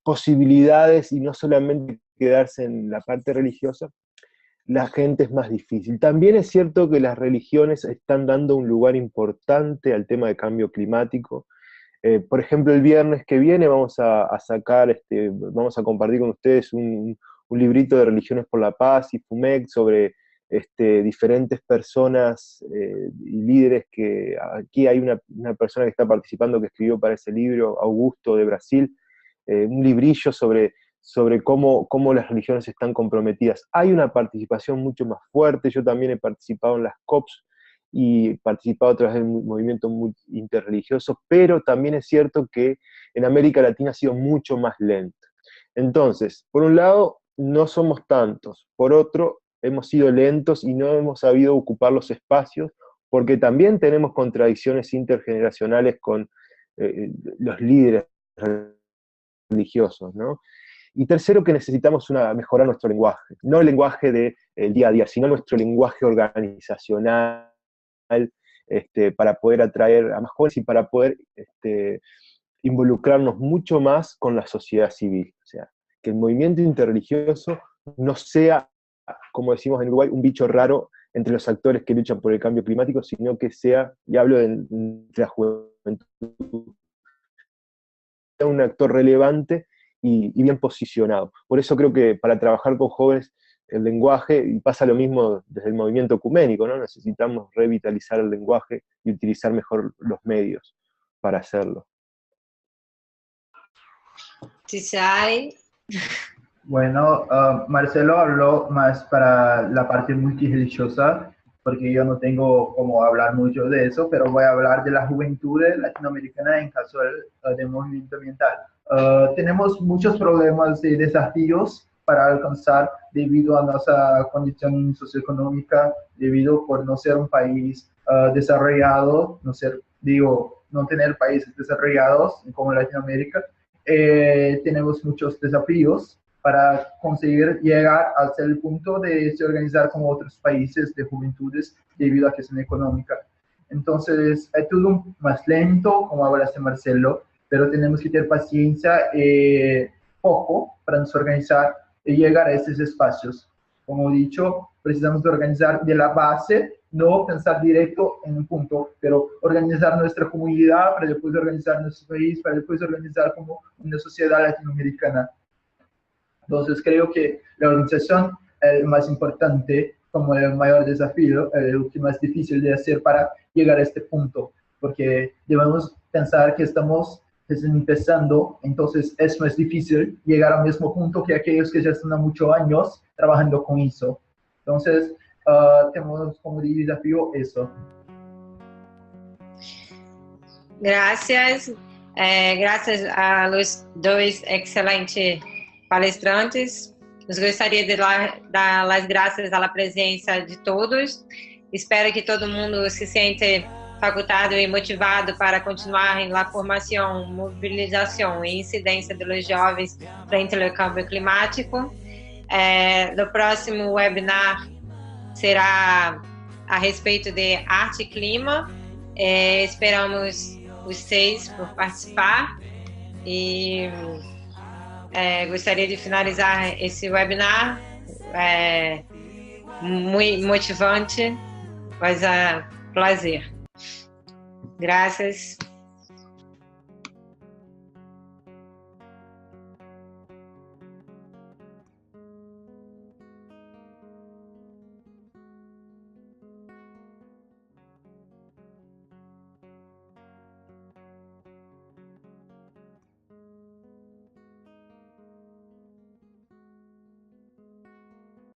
posibilidades y no solamente quedarse en la parte religiosa, la gente es más difícil. También es cierto que las religiones están dando un lugar importante al tema de cambio climático. Por ejemplo, el viernes que viene vamos a sacar, vamos a compartir con ustedes un librito de Religiones por la Paz y FUMEC sobre diferentes personas y líderes que aquí hay una persona que está participando que escribió para ese libro, Augusto de Brasil, un librillo sobre cómo las religiones están comprometidas. Hay una participación mucho más fuerte, yo también he participado en las COPs y he participado a través del movimiento interreligioso, pero también es cierto que en América Latina ha sido mucho más lento. Entonces, por un lado, no somos tantos, por otro, hemos sido lentos y no hemos sabido ocupar los espacios, porque también tenemos contradicciones intergeneracionales con los líderes religiosos, ¿no? Y tercero, que necesitamos mejorar nuestro lenguaje, no el lenguaje del día a día, sino nuestro lenguaje organizacional, para poder atraer a más jóvenes y para poder involucrarnos mucho más con la sociedad civil. O sea, que el movimiento interreligioso no sea, como decimos en Uruguay, un bicho raro entre los actores que luchan por el cambio climático, sino que sea, y hablo de la juventud, un actor relevante y bien posicionado. Por eso creo que para trabajar con jóvenes el lenguaje, y pasa lo mismo desde el movimiento ecuménico, ¿no? Necesitamos revitalizar el lenguaje y utilizar mejor los medios para hacerlo. Chisay. Bueno, Marcelo habló más para la parte multirreligiosa, porque yo no tengo cómo hablar mucho de eso, pero voy a hablar de la juventud latinoamericana en caso del movimiento ambiental. Tenemos muchos problemas y desafíos para alcanzar debido a nuestra condición socioeconómica, debido por no ser un país desarrollado, no tener países desarrollados como Latinoamérica. Tenemos muchos desafíos para conseguir llegar hasta el punto de se organizar como otros países de juventudes debido a cuestión económica. Entonces, es todo más lento, como hablaste Marcelo, pero tenemos que tener paciencia poco para nos organizar y llegar a estos espacios. Como he dicho, precisamos de organizar de la base, no pensar directo en un punto, pero organizar nuestra comunidad para después organizar nuestro país, para después organizar como una sociedad latinoamericana. Entonces creo que la organización es lo más importante, como el mayor desafío, lo que más difícil de hacer para llegar a este punto, porque debemos pensar que estamos empezando, entonces es más difícil llegar al mismo punto que aquellos que ya están a muchos años trabajando con eso. Entonces, tenemos como desafío eso. Gracias. Gracias a los dois excelentes palestrantes. Nos gostaria de dar as graças à presença de todos. Espero que todo mundo se sente facultado e motivado para continuar na formação, mobilização e incidência dos jovens frente ao câmbio climático. No próximo webinar será a respeito de arte e clima. Esperamos vocês por participar e gostaria de finalizar esse webinar muito motivante, mas prazer. Graças.